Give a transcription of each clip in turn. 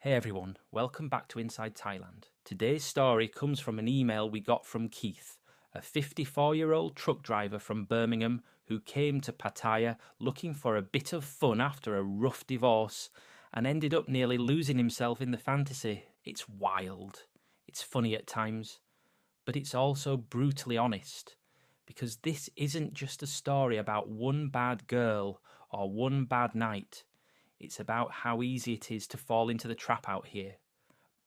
Hey everyone, welcome back to Inside Thailand. Today's story comes from an email we got from Keith, a 54-year-old truck driver from Birmingham who came to Pattaya looking for a bit of fun after a rough divorce and ended up nearly losing himself in the fantasy. It's wild, it's funny at times, but it's also brutally honest, because this isn't just a story about one bad girl or one bad night. It's about how easy it is to fall into the trap out here.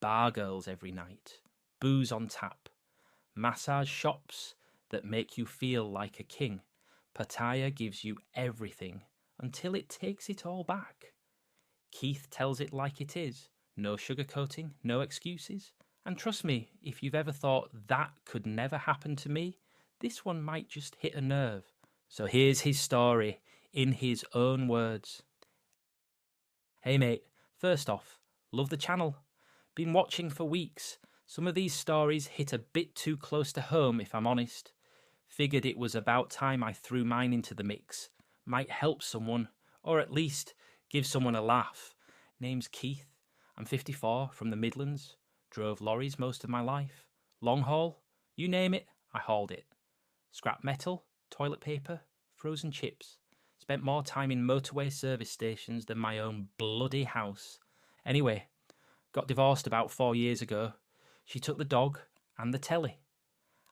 Bar girls every night, booze on tap, massage shops that make you feel like a king. Pattaya gives you everything until it takes it all back. Keith tells it like it is. No sugarcoating, no excuses. And trust me, if you've ever thought that could never happen to me, this one might just hit a nerve. So here's his story in his own words. Hey mate, first off, love the channel. Been watching for weeks. Some of these stories hit a bit too close to home if I'm honest. Figured it was about time I threw mine into the mix. Might help someone, or at least give someone a laugh. Name's Keith. I'm 54, from the Midlands. Drove lorries most of my life. Long haul, you name it, I hauled it. Scrap metal, toilet paper, frozen chips. Spent more time in motorway service stations than my own bloody house. Anyway, got divorced about 4 years ago. She took the dog and the telly.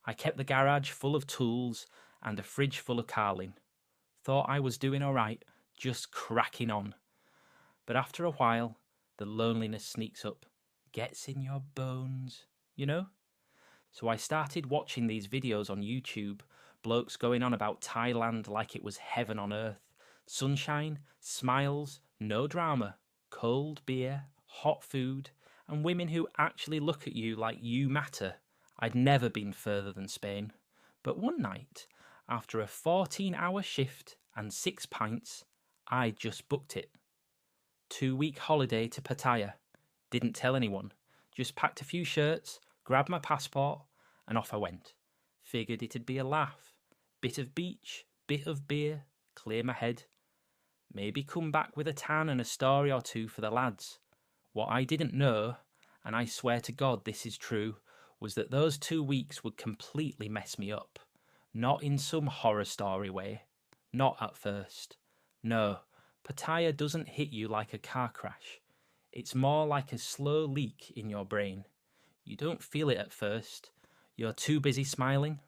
I kept the garage full of tools and a fridge full of Carling. Thought I was doing all right, just cracking on. But after a while, the loneliness sneaks up, gets in your bones, you know? So I started watching these videos on YouTube, blokes going on about Thailand like it was heaven on earth. Sunshine, smiles, no drama, cold beer, hot food, and women who actually look at you like you matter. I'd never been further than Spain. But one night, after a 14-hour shift and 6 pints, I just booked it. 2-week holiday to Pattaya. Didn't tell anyone. Just packed a few shirts, grabbed my passport, and off I went. Figured it'd be a laugh. Bit of beach, bit of beer, clear my head. Maybe come back with a tan and a story or two for the lads. What I didn't know, and I swear to God this is true, was that those 2 weeks would completely mess me up. Not in some horror story way. Not at first. No, Pattaya doesn't hit you like a car crash. It's more like a slow leak in your brain. You don't feel it at first. You're too busy smiling.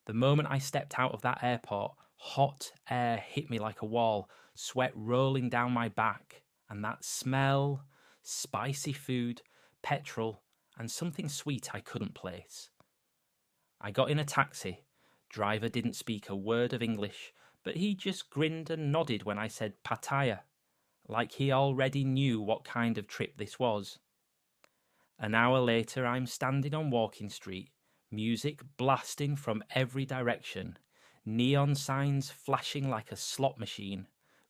The moment I stepped out of that airport, hot air hit me like a wall, sweat rolling down my back, and that smell, spicy food, petrol, and something sweet I couldn't place. I got in a taxi. Driver didn't speak a word of English, but he just grinned and nodded when I said Pattaya, like he already knew what kind of trip this was. An hour later, I'm standing on Walking Street, music blasting from every direction, neon signs flashing like a slot machine,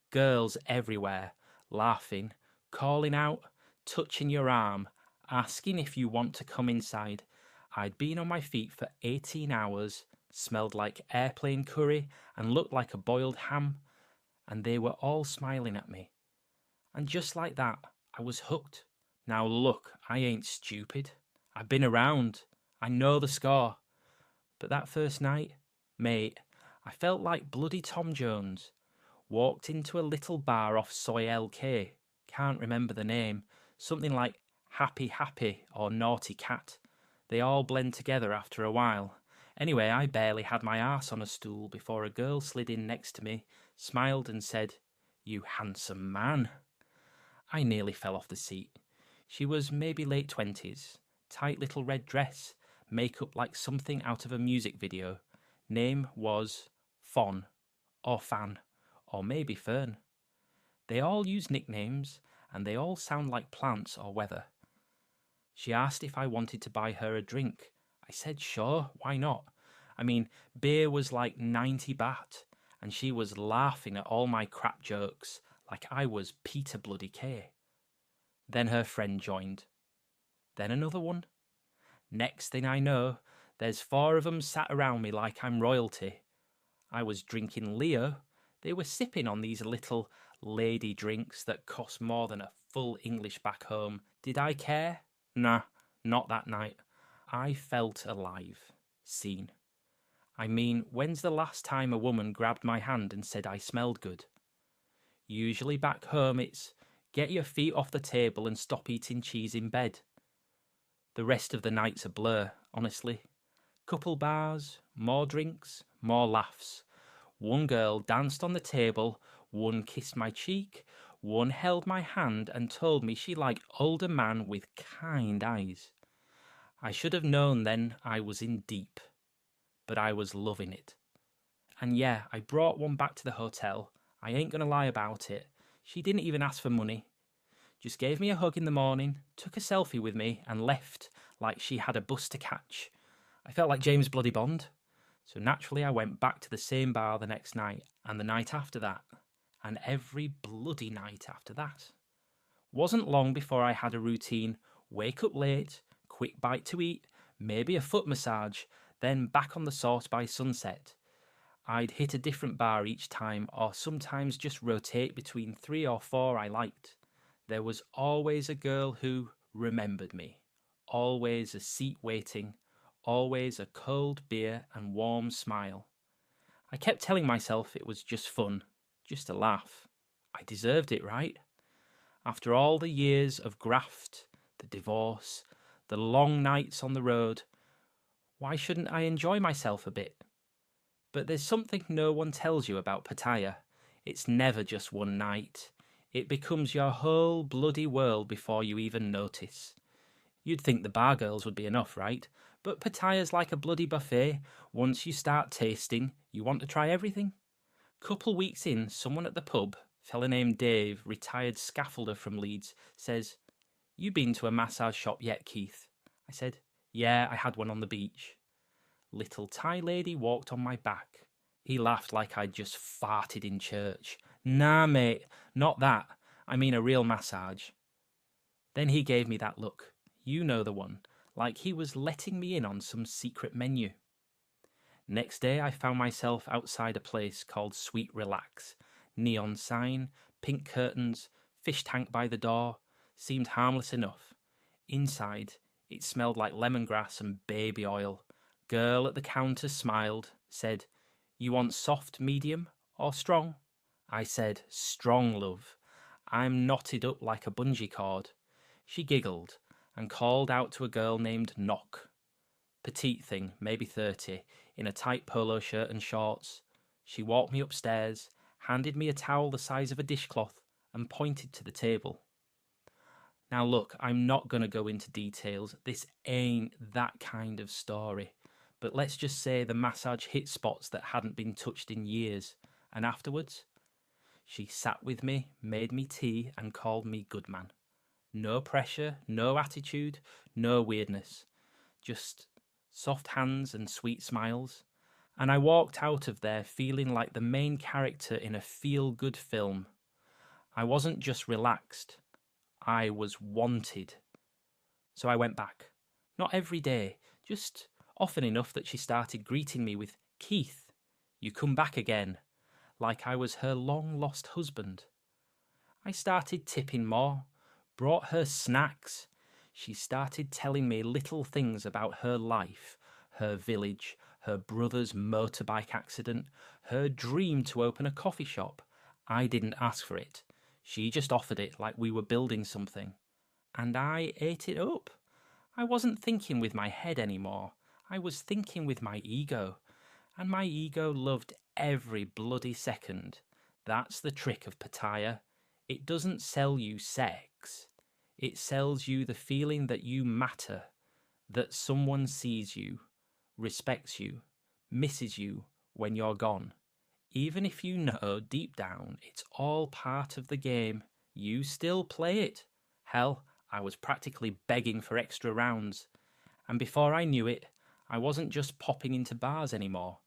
girls everywhere, laughing, calling out, touching your arm, asking if you want to come inside. I'd been on my feet for 18 hours, smelled like airplane curry and looked like a boiled ham, and they were all smiling at me. And just like that, I was hooked. Now look, I ain't stupid. I've been around. I know the score. But that first night, mate, I felt like bloody Tom Jones. Walked into a little bar off Soy LK. Can't remember the name. Something like Happy Happy or Naughty Cat. They all blend together after a while. Anyway, I barely had my arse on a stool before a girl slid in next to me, smiled and said, "You handsome man." I nearly fell off the seat. She was maybe late 20s, tight little red dress, makeup like something out of a music video. Name was Fawn, or Fan, or maybe Fern. They all use nicknames, and they all sound like plants or weather. She asked if I wanted to buy her a drink. I said sure, why not? I mean, beer was like 90 baht, and she was laughing at all my crap jokes like I was Peter bloody Kay. Then her friend joined. Then another one. Next thing I know, there's 4 of them sat around me like I'm royalty. I was drinking Leo. They were sipping on these little lady drinks that cost more than a full English back home. Did I care? Nah, not that night. I felt alive, seen. I mean, when's the last time a woman grabbed my hand and said I smelled good? Usually back home it's, get your feet off the table and stop eating cheese in bed. The rest of the night's a blur, honestly. Couple bars, more drinks, more laughs. One girl danced on the table, one kissed my cheek, one held my hand and told me she liked older man with kind eyes. I should have known then I was in deep, but I was loving it. And yeah, I brought one back to the hotel. I ain't gonna lie about it. She didn't even ask for money. Just gave me a hug in the morning, took a selfie with me and left like she had a bus to catch. I felt like James Bloody Bond. So naturally I went back to the same bar the next night, and the night after that, and every bloody night after that. Wasn't long before I had a routine: wake up late, quick bite to eat, maybe a foot massage, then back on the sauce by sunset. I'd hit a different bar each time, or sometimes just rotate between 3 or 4 I liked. There was always a girl who remembered me, always a seat waiting, always a cold beer and warm smile. I kept telling myself it was just fun, just a laugh. I deserved it, right? After all the years of graft, the divorce, the long nights on the road, why shouldn't I enjoy myself a bit? But there's something no one tells you about Pattaya. It's never just one night. It becomes your whole bloody world before you even notice. You'd think the bar girls would be enough, right? But Pattaya's like a bloody buffet. Once you start tasting, you want to try everything. Couple weeks in, someone at the pub, fella named Dave, retired scaffolder from Leeds, says, "You been to a massage shop yet, Keith?" I said, "Yeah, I had one on the beach." Little Thai lady walked on my back. He laughed like I'd just farted in church. "Nah, mate, not that. I mean a real massage." Then he gave me that look. You know the one. Like he was letting me in on some secret menu. Next day I found myself outside a place called Sweet Relax. Neon sign, pink curtains, fish tank by the door. Seemed harmless enough. Inside, it smelled like lemongrass and baby oil. Girl at the counter smiled, said, "You want soft, medium, or strong?" I said, "Strong, love. I'm knotted up like a bungee cord." She giggled and called out to a girl named Knock. Petite thing, maybe 30, in a tight polo shirt and shorts. She walked me upstairs, handed me a towel the size of a dishcloth, and pointed to the table. Now look, I'm not going to go into details. This ain't that kind of story. But let's just say the massage hit spots that hadn't been touched in years. And afterwards, she sat with me, made me tea, and called me good man. No pressure, no attitude, no weirdness. Just soft hands and sweet smiles. And I walked out of there feeling like the main character in a feel-good film. I wasn't just relaxed. I was wanted. So I went back. Not every day, just often enough that she started greeting me with, "Keith, you come back again," like I was her long-lost husband. I started tipping more, brought her snacks. She started telling me little things about her life, her village, her brother's motorbike accident, her dream to open a coffee shop. I didn't ask for it. She just offered it like we were building something. And I ate it up. I wasn't thinking with my head anymore. I was thinking with my ego. And my ego loved every bloody second. That's the trick of Pattaya. It doesn't sell you sex. It sells you the feeling that you matter, that someone sees you, respects you, misses you when you're gone. Even if you know deep down it's all part of the game, you still play it. Hell, I was practically begging for extra rounds. And before I knew it, I wasn't just popping into bars anymore.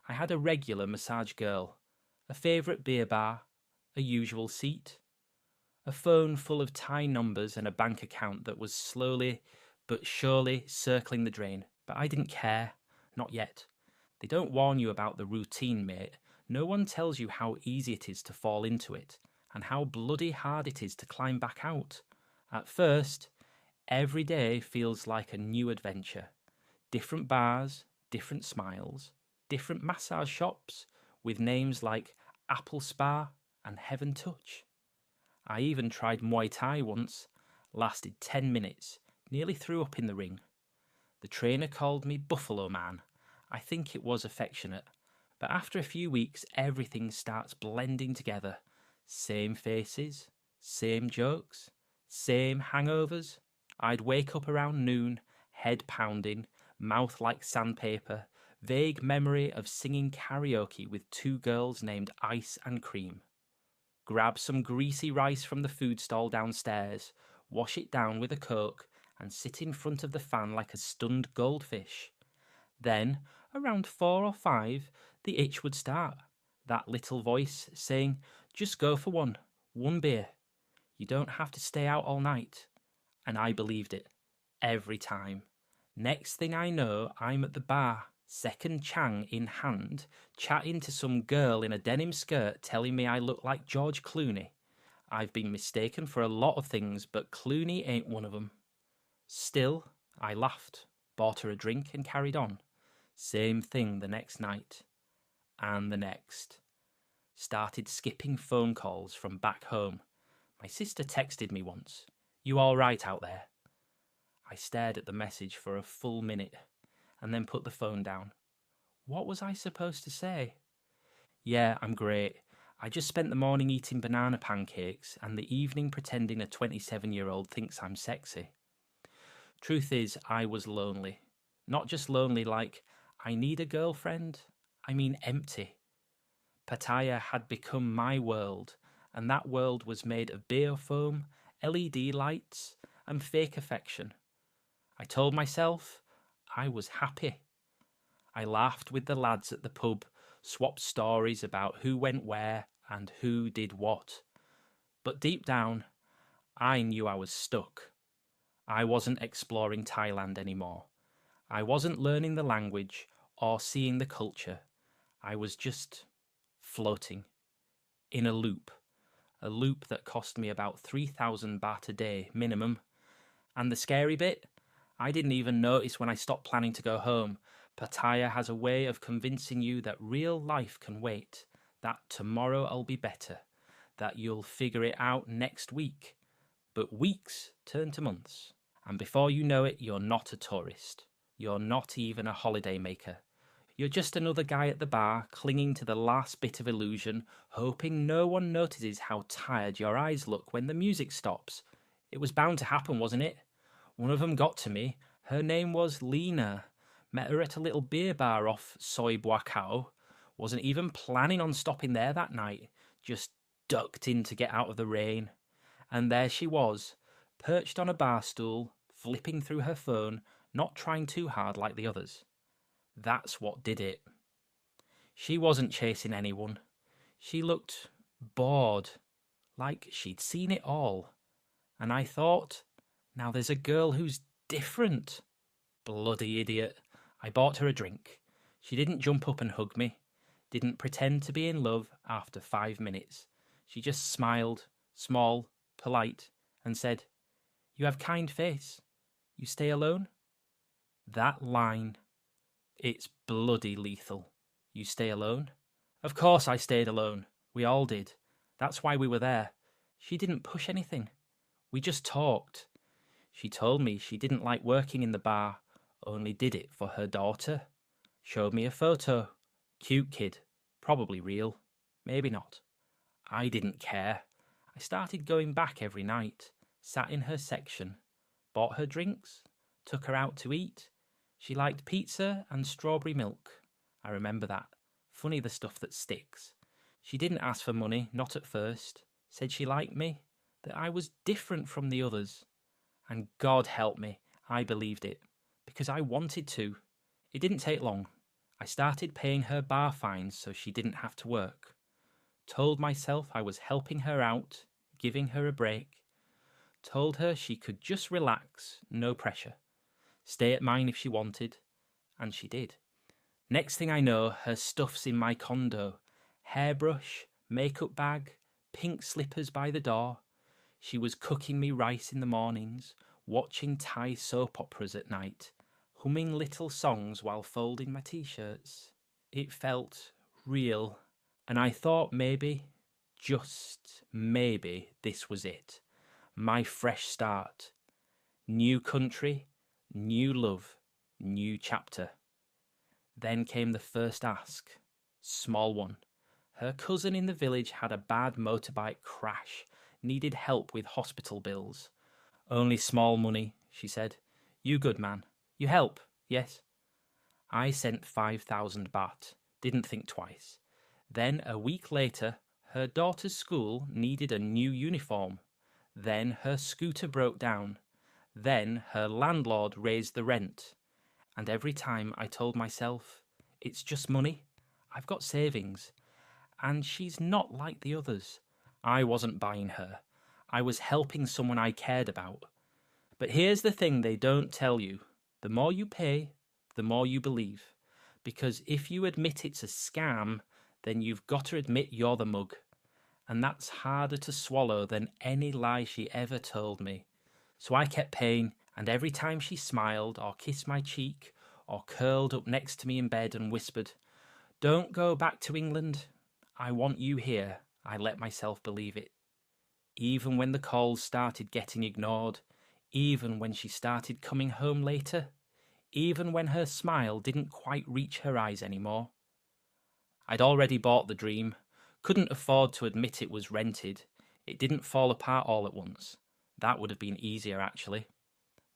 I had a regular massage girl, a favourite beer bar, a usual seat, a phone full of Thai numbers and a bank account that was slowly but surely circling the drain. But I didn't care. Not yet. They don't warn you about the routine, mate. No one tells you how easy it is to fall into it. and how bloody hard it is to climb back out. At first, every day feels like a new adventure. Different bars, different smiles, different massage shops with names like Apple Spa and Heaven Touch. I even tried Muay Thai once, lasted 10 minutes, nearly threw up in the ring. The trainer called me Buffalo Man. I think it was affectionate, but after a few weeks everything starts blending together. Same faces, same jokes, same hangovers. I'd wake up around noon, head pounding, mouth like sandpaper, vague memory of singing karaoke with two girls named Ice and Cream. Grab some greasy rice from the food stall downstairs, wash it down with a Coke, and sit in front of the fan like a stunned goldfish. Then, around 4 or 5, the itch would start. That little voice saying, just go for one beer. You don't have to stay out all night. And I believed it. Every time. Next thing I know, I'm at the bar, second chang in hand, chatting to some girl in a denim skirt telling me I look like George Clooney. I've been mistaken for a lot of things, but Clooney ain't one of them. Still, I laughed, bought her a drink and carried on. Same thing the next night. And the next. Started skipping phone calls from back home. My sister texted me once, "You all right out there?" I stared at the message for a full minute and then put the phone down. What was I supposed to say? Yeah, I'm great. I just spent the morning eating banana pancakes and the evening pretending a 27-year-old thinks I'm sexy. Truth is, I was lonely. Not just lonely like, I need a girlfriend. I mean empty. Pattaya had become my world, and that world was made of beer foam, LED lights, and fake affection. I told myself I was happy. I laughed with the lads at the pub, swapped stories about who went where and who did what. But deep down, I knew I was stuck. I wasn't exploring Thailand anymore. I wasn't learning the language or seeing the culture. I was just floating in a loop that cost me about 3,000 baht a day minimum. And the scary bit? I didn't even notice when I stopped planning to go home. Pattaya has a way of convincing you that real life can wait, that tomorrow I'll be better, that you'll figure it out next week. But weeks turn to months, and before you know it, you're not a tourist. You're not even a holiday maker. You're just another guy at the bar, clinging to the last bit of illusion, hoping no one notices how tired your eyes look when the music stops. It was bound to happen, wasn't it? One of them got to me. Her name was Lena. Met her at a little beer bar off Soi Buakao. Wasn't even planning on stopping there that night. Just ducked in to get out of the rain. And there she was, perched on a bar stool, flipping through her phone, not trying too hard like the others. That's what did it. She wasn't chasing anyone. She looked bored, like she'd seen it all. And I thought, now there's a girl who's different. Bloody idiot. I bought her a drink. She didn't jump up and hug me, didn't pretend to be in love after 5 minutes. She just smiled, small, polite, and said, "You have kind face. You stay alone?" That line, it's bloody lethal. You stay alone? Of course I stayed alone. We all did. That's why we were there. She didn't push anything. We just talked. She told me she didn't like working in the bar, only did it for her daughter. Showed me a photo. Cute kid. Probably real. Maybe not. I didn't care. I started going back every night, sat in her section, bought her drinks, took her out to eat. She liked pizza and strawberry milk. I remember that. Funny the stuff that sticks. She didn't ask for money, not at first. Said she liked me, that I was different from the others. And God help me, I believed it. Because I wanted to. It didn't take long. I started paying her bar fines so she didn't have to work. Told myself I was helping her out, giving her a break. Told her she could just relax, no pressure. Stay at mine if she wanted. And she did. Next thing I know, her stuff's in my condo. Hairbrush, makeup bag, pink slippers by the door. She was cooking me rice in the mornings, watching Thai soap operas at night, humming little songs while folding my t-shirts. It felt real, and I thought maybe, just maybe, this was it. My fresh start. New country, new love, new chapter. Then came the first ask. Small one. Her cousin in the village had a bad motorbike crash, needed help with hospital bills. Only small money, she said. You good man. You help, yes? I sent 5,000 baht. Didn't think twice. Then a week later, her daughter's school needed a new uniform. Then her scooter broke down. Then her landlord raised the rent. And every time I told myself, it's just money. I've got savings. And she's not like the others. I wasn't buying her. I was helping someone I cared about. But here's the thing they don't tell you. The more you pay, the more you believe. Because if you admit it's a scam, then you've got to admit you're the mug. And that's harder to swallow than any lie she ever told me. So I kept paying, and every time she smiled or kissed my cheek or curled up next to me in bed and whispered, "Don't go back to England. I want you here," I let myself believe it. Even when the calls started getting ignored, even when she started coming home later, even when her smile didn't quite reach her eyes anymore. I'd already bought the dream, couldn't afford to admit it was rented. It didn't fall apart all at once. That would have been easier, actually.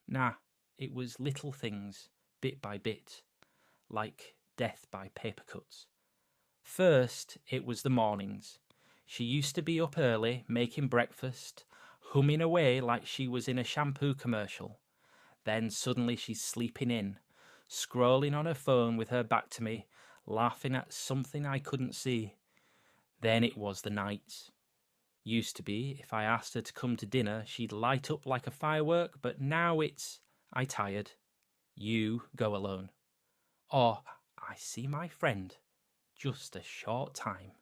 Nah, it was little things, bit by bit, like death by paper cuts. First, it was the mornings. She used to be up early, making breakfast, humming away like she was in a shampoo commercial. Then suddenly she's sleeping in, scrolling on her phone with her back to me, laughing at something I couldn't see. Then it was the nights. Used to be, if I asked her to come to dinner, she'd light up like a firework, but now it's, "I tired. You go alone." Or, "I see my friend. Just a short time."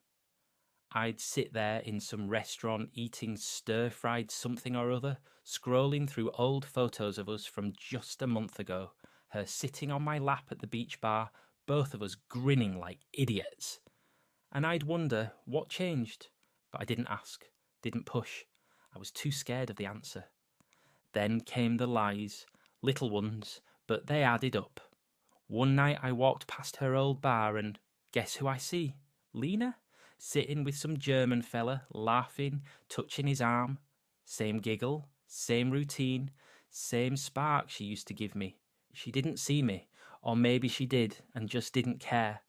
I'd sit there in some restaurant eating stir-fried something or other, scrolling through old photos of us from just a month ago, her sitting on my lap at the beach bar, both of us grinning like idiots. And I'd wonder what changed, but I didn't ask, didn't push. I was too scared of the answer. Then came the lies, little ones, but they added up. One night I walked past her old bar and guess who I see? Lena? Sitting with some German fella, laughing, touching his arm. Same giggle, same routine, same spark she used to give me. She didn't see me, or maybe she did and just didn't care.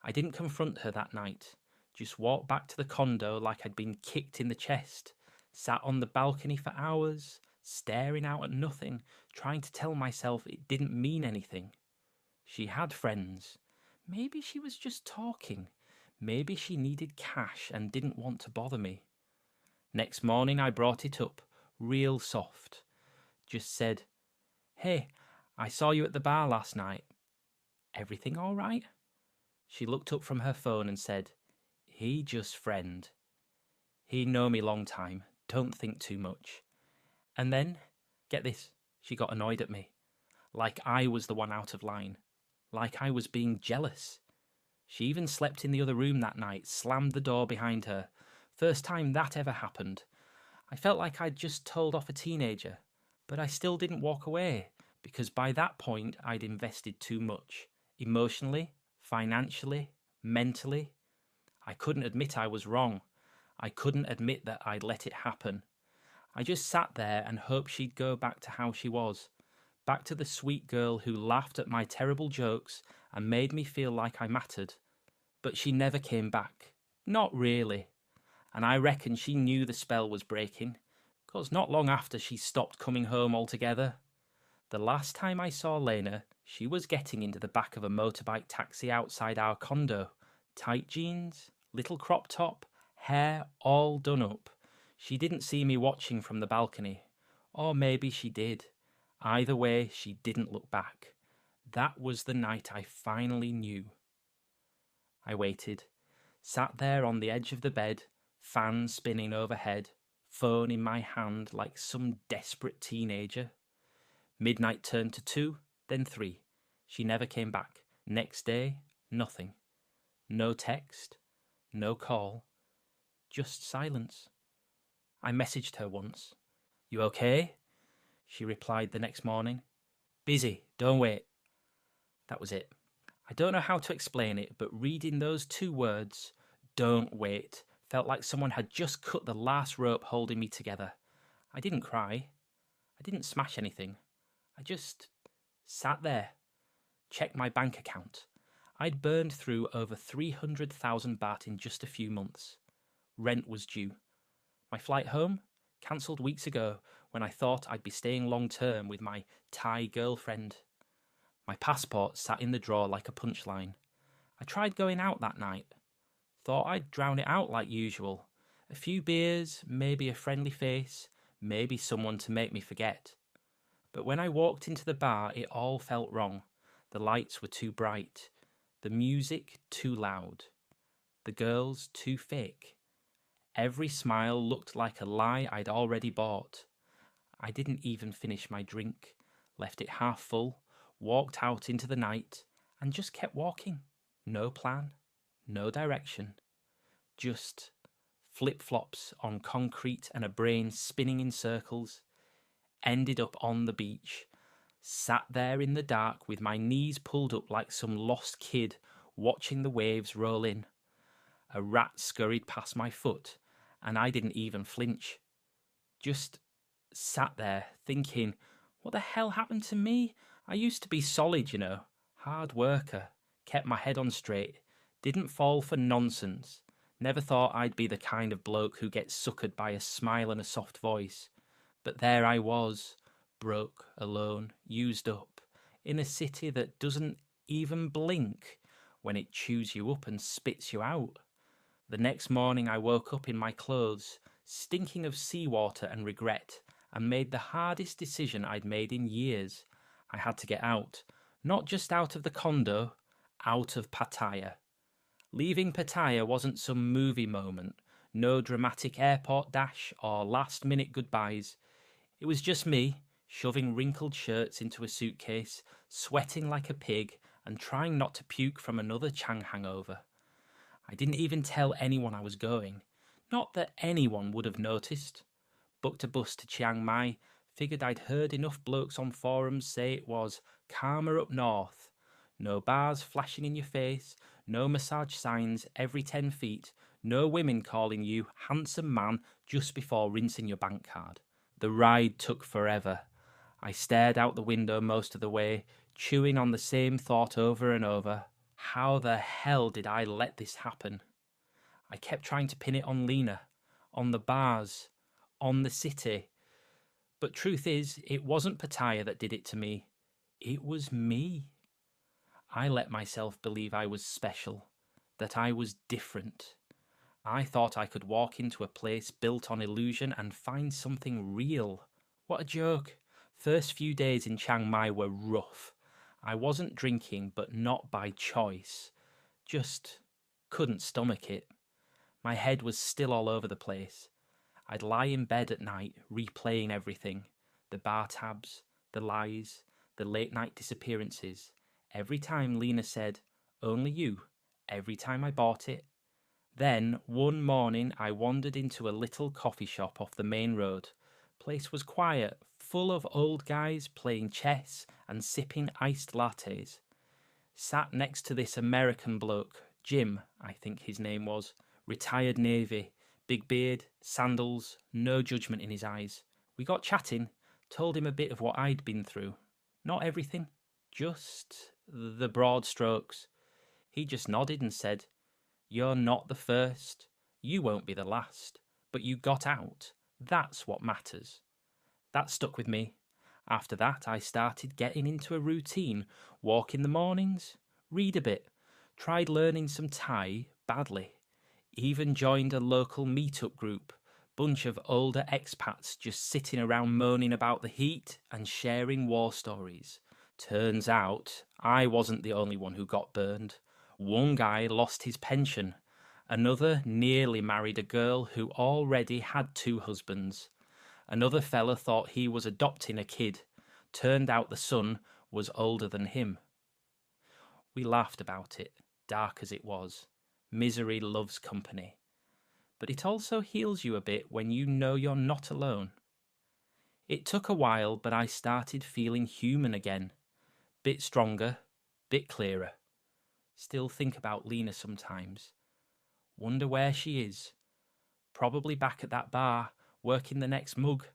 I didn't confront her that night. Just walked back to the condo like I'd been kicked in the chest. Sat on the balcony for hours, staring out at nothing, trying to tell myself it didn't mean anything. She had friends. Maybe she was just talking. Maybe she needed cash and didn't want to bother me. Next morning I brought it up, real soft. Just said, "Hey, I saw you at the bar last night. Everything all right?" She looked up from her phone and said, "He just friend. He know me long time, don't think too much." And then, get this, she got annoyed at me. Like I was the one out of line. Like I was being jealous. She even slept in the other room that night, slammed the door behind her. First time that ever happened. I felt like I'd just told off a teenager, but I still didn't walk away, because by that point I'd invested too much. Emotionally, financially, mentally. I couldn't admit I was wrong. I couldn't admit that I'd let it happen. I just sat there and hoped she'd go back to how she was. Back to the sweet girl who laughed at my terrible jokes and made me feel like I mattered. But she never came back. Not really. And I reckon she knew the spell was breaking, 'cause not long after she stopped coming home altogether. The last time I saw Lena, she was getting into the back of a motorbike taxi outside our condo. Tight jeans, little crop top, hair all done up. She didn't see me watching from the balcony. Or maybe she did. Either way, she didn't look back. That was the night I finally knew. I waited, sat there on the edge of the bed, fan spinning overhead, phone in my hand like some desperate teenager. Midnight turned to 2, then 3. She never came back. Next day, nothing. No text, no call, just silence. I messaged her once. "You okay?" She replied the next morning. "Busy, don't wait." That was it. I don't know how to explain it, but reading those 2 words, "don't wait," felt like someone had just cut the last rope holding me together. I didn't cry. I didn't smash anything. I just sat there, checked my bank account. I'd burned through over 300,000 baht in just a few months. Rent was due. My flight home? Cancelled weeks ago when I thought I'd be staying long term with my Thai girlfriend. My passport sat in the drawer like a punchline. I tried going out that night. Thought I'd drown it out like usual. A few beers, maybe a friendly face, maybe someone to make me forget. But when I walked into the bar, it all felt wrong. The lights were too bright. The music too loud. The girls too fake. Every smile looked like a lie I'd already bought. I didn't even finish my drink, left it half full, walked out into the night, and just kept walking. No plan, no direction. Just flip-flops on concrete and a brain spinning in circles. Ended up on the beach, sat there in the dark with my knees pulled up like some lost kid watching the waves roll in. A rat scurried past my foot, and I didn't even flinch. Just sat there thinking, what the hell happened to me? I used to be solid, you know, hard worker, kept my head on straight, didn't fall for nonsense, never thought I'd be the kind of bloke who gets suckered by a smile and a soft voice. But there I was, broke, alone, used up, in a city that doesn't even blink when it chews you up and spits you out. The next morning I woke up in my clothes, stinking of seawater and regret, and made the hardest decision I'd made in years. I had to get out, not just out of the condo, out of Pattaya. Leaving Pattaya wasn't some movie moment, no dramatic airport dash or last-minute goodbyes. It was just me, shoving wrinkled shirts into a suitcase, sweating like a pig, and trying not to puke from another Chang hangover. I didn't even tell anyone I was going. Not that anyone would have noticed. Booked a bus to Chiang Mai, figured I'd heard enough blokes on forums say it was calmer up north. No bars flashing in your face, no massage signs every 10 feet, no women calling you handsome man just before rinsing your bank card. The ride took forever. I stared out the window most of the way, chewing on the same thought over and over. How the hell did I let this happen? I kept trying to pin it on Lena, on the bars, on the city. But truth is, it wasn't Pattaya that did it to me. It was me. I let myself believe I was special, that I was different. I thought I could walk into a place built on illusion and find something real. What a joke. First few days in Chiang Mai were rough. I wasn't drinking, but not by choice. Just couldn't stomach it. My head was still all over the place. I'd lie in bed at night, replaying everything. The bar tabs, the lies, the late night disappearances. Every time Lena said, "Only you," every time I bought it. Then, one morning, I wandered into a little coffee shop off the main road. Place was quiet, full of old guys playing chess and sipping iced lattes. Sat next to this American bloke, Jim, I think his name was, retired Navy, big beard, sandals, no judgment in his eyes. We got chatting, told him a bit of what I'd been through. Not everything, just the broad strokes. He just nodded and said, "You're not the first, you won't be the last, but you got out. That's what matters." That stuck with me. After that, I started getting into a routine, walk in the mornings, read a bit, tried learning some Thai badly, even joined a local meetup group, bunch of older expats just sitting around moaning about the heat and sharing war stories. Turns out, I wasn't the only one who got burned. One guy lost his pension. Another nearly married a girl who already had 2 husbands. Another fella thought he was adopting a kid. Turned out the son was older than him. We laughed about it, dark as it was. Misery loves company. But it also heals you a bit when you know you're not alone. It took a while, but I started feeling human again. Bit stronger, bit clearer. Still think about Lena sometimes. Wonder where she is. Probably back at that bar, working the next mug.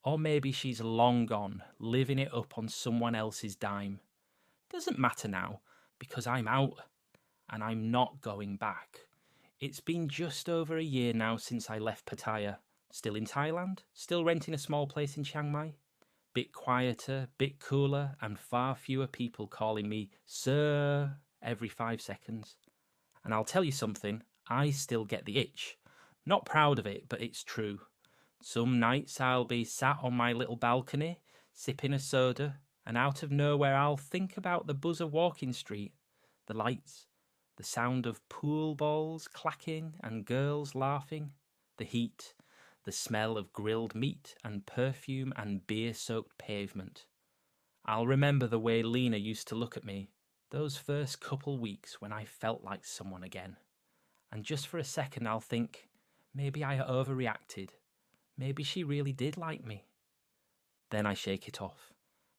Or maybe she's long gone, living it up on someone else's dime. Doesn't matter now, because I'm out, and I'm not going back. It's been just over a year now since I left Pattaya. Still in Thailand, still renting a small place in Chiang Mai. Bit quieter, bit cooler, and far fewer people calling me Sir every 5 seconds. And I'll tell you something, I still get the itch. Not proud of it, but it's true. Some nights I'll be sat on my little balcony, sipping a soda, and out of nowhere I'll think about the buzz of Walking Street, the lights, the sound of pool balls clacking and girls laughing, the heat, the smell of grilled meat and perfume and beer-soaked pavement. I'll remember the way Lena used to look at me, those first couple weeks when I felt like someone again. And just for a second I'll think, maybe I overreacted. Maybe she really did like me. Then I shake it off,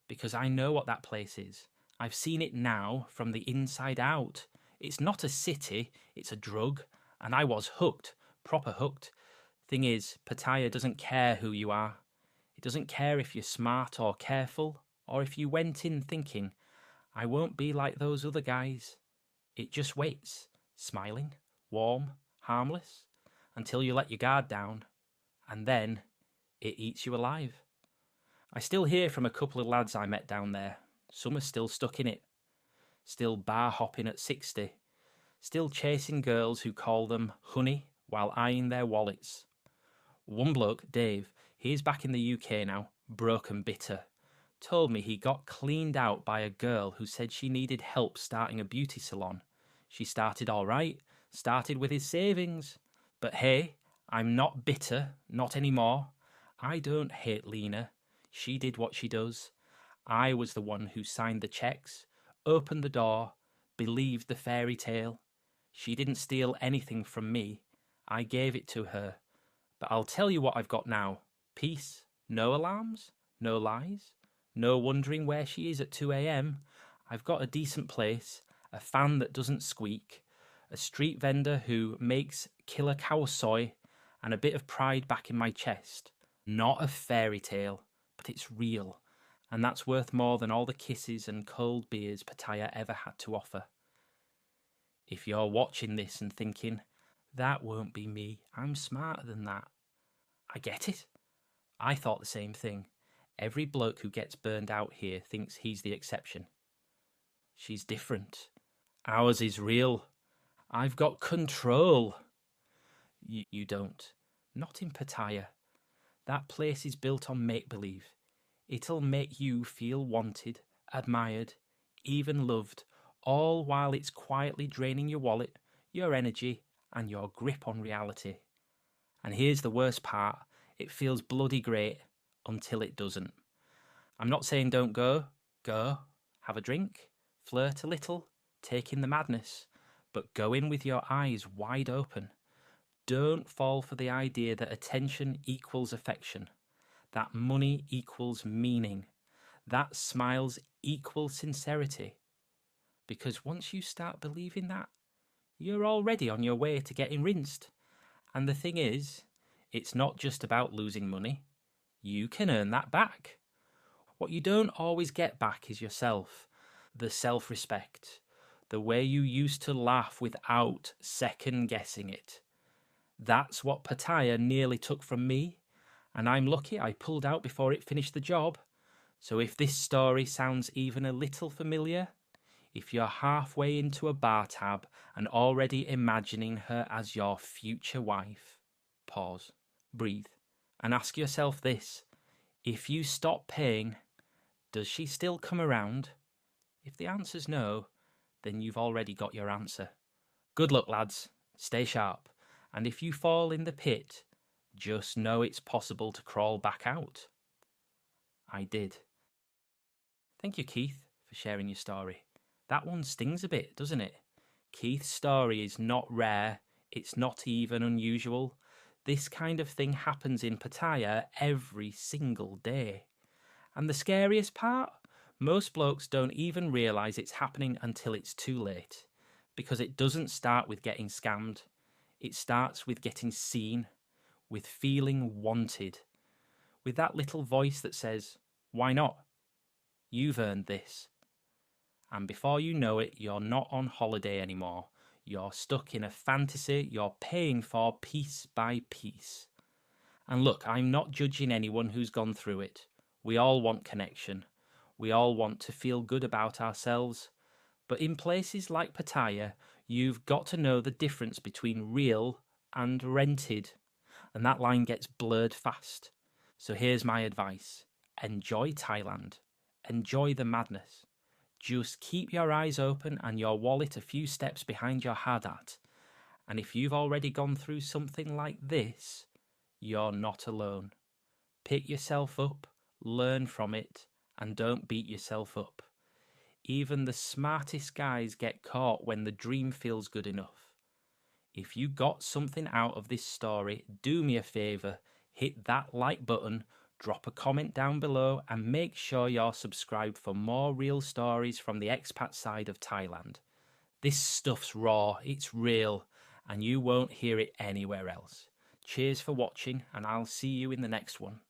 because I know what that place is. I've seen it now from the inside out. It's not a city, it's a drug, and I was hooked, proper hooked. Thing is, Pattaya doesn't care who you are. It doesn't care if you're smart or careful, or if you went in thinking, I won't be like those other guys. It just waits, smiling, warm, harmless, until you let your guard down, and then it eats you alive. I still hear from a couple of lads I met down there. Some are still stuck in it. Still bar hopping at 60. Still chasing girls who call them honey while eyeing their wallets. One bloke, Dave, he's back in the UK now, broke and bitter. Told me he got cleaned out by a girl who said she needed help starting a beauty salon. She started all right, started with his savings. But hey, I'm not bitter, not anymore. I don't hate Lena. She did what she does. I was the one who signed the checks, opened the door, believed the fairy tale. She didn't steal anything from me. I gave it to her. But I'll tell you what I've got now. Peace. No alarms. No lies. No wondering where she is at 2 a.m. I've got a decent place, a fan that doesn't squeak, a street vendor who makes killer cow soy, and a bit of pride back in my chest. Not a fairy tale, but it's real, and that's worth more than all the kisses and cold beers Pattaya ever had to offer. If you're watching this and thinking, that won't be me, I'm smarter than that, I get it. I thought the same thing. Every bloke who gets burned out here thinks he's the exception. She's different. Ours is real. I've got control. You don't. Not in Pattaya. That place is built on make-believe. It'll make you feel wanted, admired, even loved, all while it's quietly draining your wallet, your energy, and your grip on reality. And here's the worst part. It feels bloody great until it doesn't. I'm not saying don't go. Go. Have a drink. Flirt a little. Take in the madness. But go in with your eyes wide open. Don't fall for the idea that attention equals affection. That money equals meaning. That smiles equal sincerity. Because once you start believing that, you're already on your way to getting rinsed. And the thing is, it's not just about losing money. You can earn that back. What you don't always get back is yourself, the self-respect, the way you used to laugh without second-guessing it. That's what Pattaya nearly took from me, and I'm lucky I pulled out before it finished the job. So if this story sounds even a little familiar, if you're halfway into a bar tab and already imagining her as your future wife, pause, breathe, and ask yourself this. If you stop paying, does she still come around? If the answer's no, then you've already got your answer. Good luck, lads. Stay sharp, and if you fall in the pit, just know it's possible to crawl back out. I did. Thank you, Keith, for sharing your story. That one stings a bit, doesn't it? Keith's story is not rare, it's not even unusual. This kind of thing happens in Pattaya every single day. And the scariest part? Most blokes don't even realise it's happening until it's too late. Because it doesn't start with getting scammed. It starts with getting seen, with feeling wanted, with that little voice that says, "Why not? You've earned this." And before you know it, you're not on holiday anymore. You're stuck in a fantasy you're paying for piece by piece. And look, I'm not judging anyone who's gone through it. We all want connection. We all want to feel good about ourselves. But in places like Pattaya, you've got to know the difference between real and rented. And that line gets blurred fast. So here's my advice. Enjoy Thailand. Enjoy the madness. Just keep your eyes open and your wallet a few steps behind your hadat. And if you've already gone through something like this, you're not alone. Pick yourself up, learn from it, and don't beat yourself up. Even the smartest guys get caught when the dream feels good enough. If you got something out of this story, do me a favour, hit that like button, drop a comment down below, and make sure you're subscribed for more real stories from the expat side of Thailand. This stuff's raw, it's real, and you won't hear it anywhere else. Cheers for watching, and I'll see you in the next one.